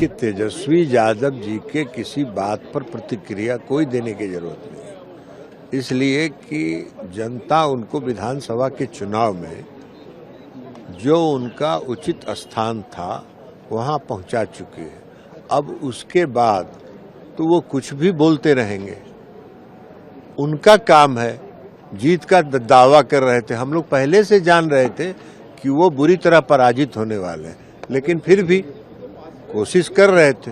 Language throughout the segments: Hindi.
देखिए, तेजस्वी यादव जी के किसी बात पर प्रतिक्रिया कोई देने की जरूरत नहीं है, इसलिए कि जनता उनको विधानसभा के चुनाव में जो उनका उचित स्थान था वहां पहुंचा चुकी है। अब उसके बाद तो वो कुछ भी बोलते रहेंगे, उनका काम है। जीत का दावा कर रहे थे, हम लोग पहले से जान रहे थे कि वो बुरी तरह पराजित होने वाले हैं, लेकिन फिर भी कोशिश कर रहे थे।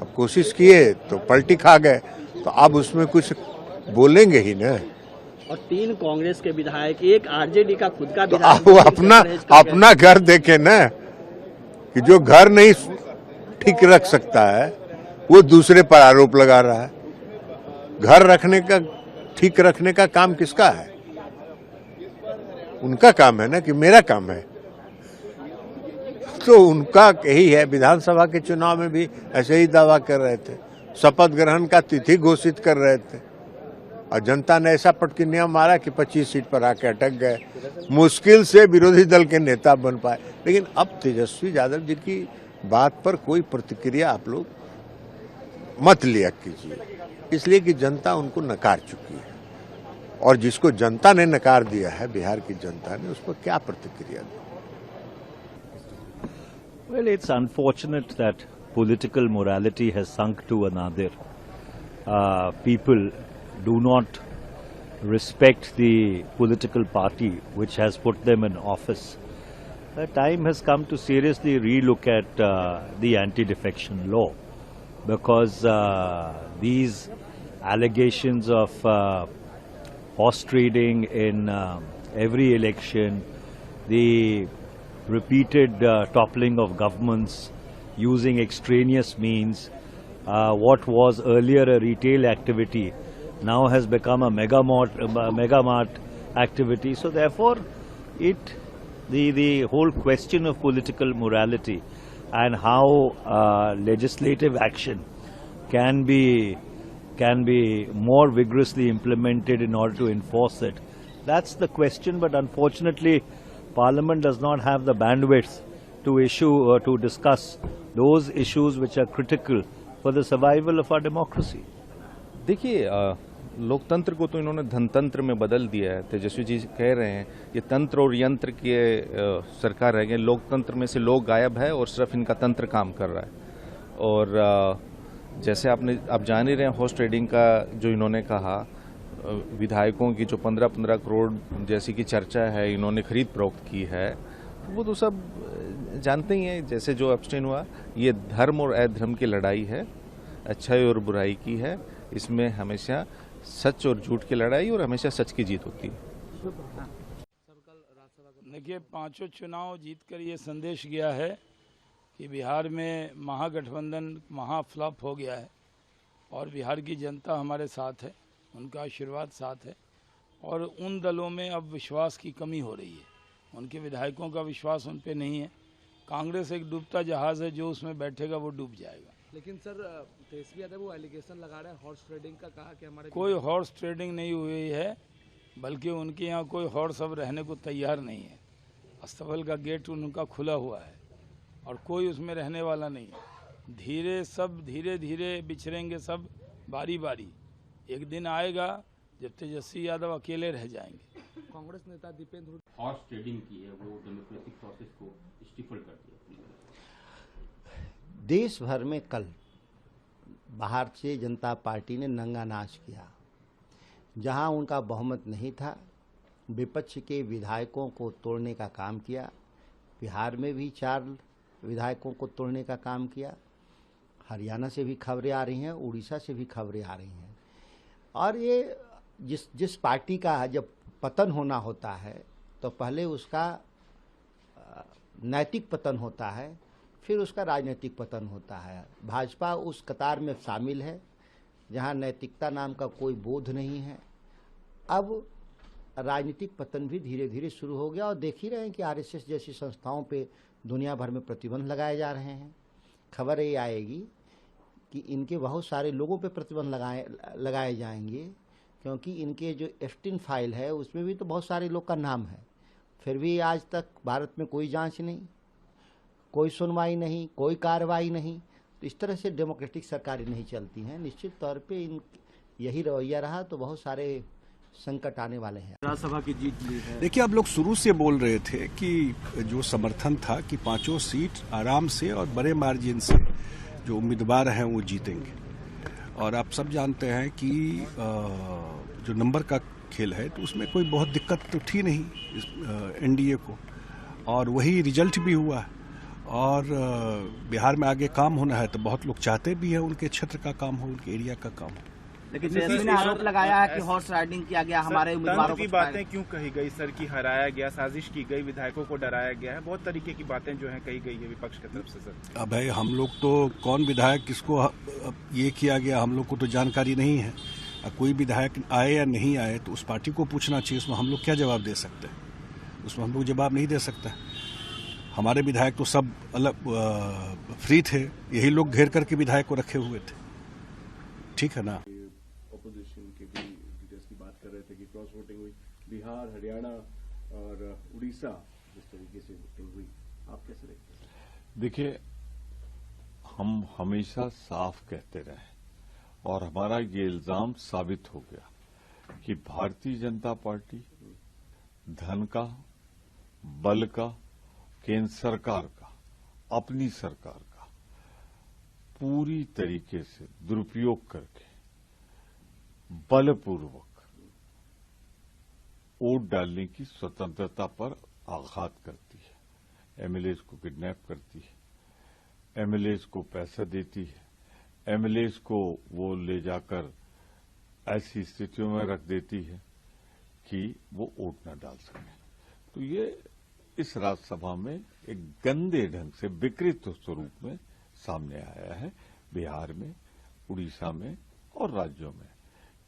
अब कोशिश किए तो पलटी खा गए, तो अब उसमें कुछ बोलेंगे ही ना। और 3 कांग्रेस के विधायक, एक आरजेडी का खुद का तो विधायक, वो अपना घर देखे ना, कि जो घर नहीं ठीक रख सकता है वो दूसरे पर आरोप लगा रहा है। घर रखने का, ठीक रखने का काम किसका है? उनका काम है ना, कि मेरा काम है। तो उनका यही है। विधानसभा के चुनाव में भी ऐसे ही दावा कर रहे थे, शपथ ग्रहण का तिथि घोषित कर रहे थे, और जनता ने ऐसा पटकिनिया मारा कि 25 सीट पर आके अटक गए। मुश्किल से विरोधी दल के नेता बन पाए। लेकिन अब तेजस्वी यादव जी की बात पर कोई प्रतिक्रिया आप लोग मत लिया कीजिए, इसलिए कि जनता उनको नकार चुकी है, और जिसको जनता ने नकार दिया है, बिहार की जनता ने, उस पर क्या प्रतिक्रिया दी? Well, it's unfortunate that political morality has sunk to another. People do not respect the political party which has put them in office. The time has come to seriously relook at the anti-defection law, because these allegations of horse trading in every election, the repeated toppling of governments using extraneous means, what was earlier a retail activity now has become a mega mart activity. So therefore, the whole question of political morality and how legislative action can be more vigorously implemented in order to enforce it, that's the question. But unfortunately, Parliament does not have the bandwidth to discuss those issues which are critical for the survival of our democracy. देखिए, लोकतंत्र को तो इन्होंने धनतंत्र में बदल दिया है। तेजस्वी जी कह रहे हैं ये तंत्र और यंत्र की सरकार रह गई, लोकतंत्र में से लोग गायब है और सिर्फ इनका तंत्र काम कर रहा है। और जैसे आप जान ही रहे हैं, हॉर्स ट्रेडिंग का जो इन्होंने कहा, विधायकों की जो 15-15 करोड़ जैसी की चर्चा है, इन्होंने खरीद फरोख्त की है, वो तो सब जानते ही हैं। जैसे जो एब्सटेन हुआ, ये धर्म और अधर्म की लड़ाई है, अच्छाई और बुराई की है। इसमें हमेशा सच और झूठ की लड़ाई, और हमेशा सच की जीत होती है। देखिए, 5 चुनाव जीतकर ये संदेश गया है कि बिहार में महागठबंधन महाफ्लॉप हो गया है, और बिहार की जनता हमारे साथ है, उनका आशीर्वाद साथ है, और उन दलों में अब विश्वास की कमी हो रही है। उनके विधायकों का विश्वास उन पे नहीं है। कांग्रेस एक डूबता जहाज है, जो उसमें बैठेगा वो डूब जाएगा। लेकिन सर, तेजस्वी यादव वो एलिगेशन लगा रहे हैं हॉर्स ट्रेडिंग का, कहा कि हमारे कोई हॉर्स ट्रेडिंग नहीं हुई है, बल्कि उनके यहाँ कोई हॉर्स अब रहने को तैयार नहीं है। अस्तबल का गेट उनका खुला हुआ है, और कोई उसमें रहने वाला नहीं है। धीरे धीरे बिछड़ेंगे सब, बारी बारी। एक दिन आएगा जब तेजस्वी यादव अकेले रह जाएंगे। कांग्रेस नेता दीपेंद्र हॉर्स ट्रेडिंग की है, वो डेमोक्रेटिक प्रोसेस को स्टिफल कर दिया। देश भर में कल भारतीय जनता पार्टी ने नंगा नाच किया। जहां उनका बहुमत नहीं था, विपक्ष के विधायकों को तोड़ने का काम किया। बिहार में भी 4 विधायकों को तोड़ने का काम किया। हरियाणा से भी खबरें आ रही हैं, उड़ीसा से भी खबरें आ रही हैं। और ये जिस पार्टी का जब पतन होना होता है, तो पहले उसका नैतिक पतन होता है, फिर उसका राजनीतिक पतन होता है। भाजपा उस कतार में शामिल है जहां नैतिकता नाम का कोई बोध नहीं है। अब राजनीतिक पतन भी धीरे धीरे शुरू हो गया, और देख ही रहे हैं कि आरएसएस जैसी संस्थाओं पे दुनिया भर में प्रतिबंध लगाए जा रहे हैं। खबर ये आएगी कि इनके बहुत सारे लोगों पे प्रतिबंध लगाए जाएंगे, क्योंकि इनके जो एफस्टीन फाइल है उसमें भी तो बहुत सारे लोग का नाम है। फिर भी आज तक भारत में कोई जांच नहीं, कोई सुनवाई नहीं, कोई कार्रवाई नहीं। तो इस तरह से डेमोक्रेटिक सरकारें नहीं चलती हैं। निश्चित तौर पे यही रवैया रहा तो बहुत सारे संकट आने वाले हैं। राज्यसभा की जीत ली है। देखिए, आप लोग शुरू से बोल रहे थे कि जो समर्थन था कि 5 सीट आराम से और बड़े मार्जिन से जो उम्मीदवार हैं वो जीतेंगे, और आप सब जानते हैं कि जो नंबर का खेल है तो उसमें कोई बहुत दिक्कत तो थी नहीं एनडीए को, और वही रिजल्ट भी हुआ। और बिहार में आगे काम होना है तो बहुत लोग चाहते भी हैं उनके क्षेत्र का काम हो, उनके एरिया का काम हो। लेकिन तेजस्वी ने आरोप लगाया है कि हॉर्स राइडिंग किया गया, हमारे उम्मीदवारों की बातें क्यों कही गई सर, की हराया गया, साजिश की गई, विधायकों को डराया गया है, बहुत तरीके की बातें जो है कही गई है विपक्ष की तरफ से सर। अब है, हम लोग तो कौन विधायक किसको ये किया गया हम लोग को तो जानकारी नहीं है। कोई विधायक आए या नहीं आए तो उस पार्टी को पूछना चाहिए, उसमें हम लोग क्या जवाब दे सकते हैं? उसमें हम लोग जवाब नहीं दे सकते। हमारे विधायक तो सब अलग फ्री थे, यही लोग घेर करके विधायक को रखे हुए थे, ठीक है ना। ऑपोजिशन के भी लीडर्स की बात कर रहे थे कि क्रॉस वोटिंग हुई, बिहार, हरियाणा और उड़ीसा जिस तरीके से वोटिंग हुई, आप कैसे देखते हैं? देखिए, हम हमेशा साफ कहते रहे और हमारा ये इल्जाम साबित हो गया कि भारतीय जनता पार्टी धन का, बल का, केंद्र सरकार का, अपनी सरकार का पूरी तरीके से दुरुपयोग करके बलपूर्वक वोट डालने की स्वतंत्रता पर आघात करती है। एमएलएज को किडनैप करती है, एमएलएज को पैसा देती है, एमएलएज को वो ले जाकर ऐसी स्थितियों में रख देती है कि वो वोट न डाल सके। तो ये इस राज्यसभा में एक गंदे ढंग से विकृत स्वरूप में सामने आया है, बिहार में, उड़ीसा में और राज्यों में।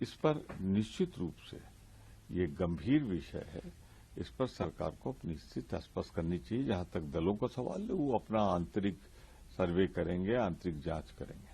इस पर निश्चित रूप से ये गंभीर विषय है, इस पर सरकार को अपनी स्थिति स्पष्ट करनी चाहिए। जहां तक दलों का सवाल है, वो अपना आंतरिक सर्वे करेंगे, आंतरिक जांच करेंगे।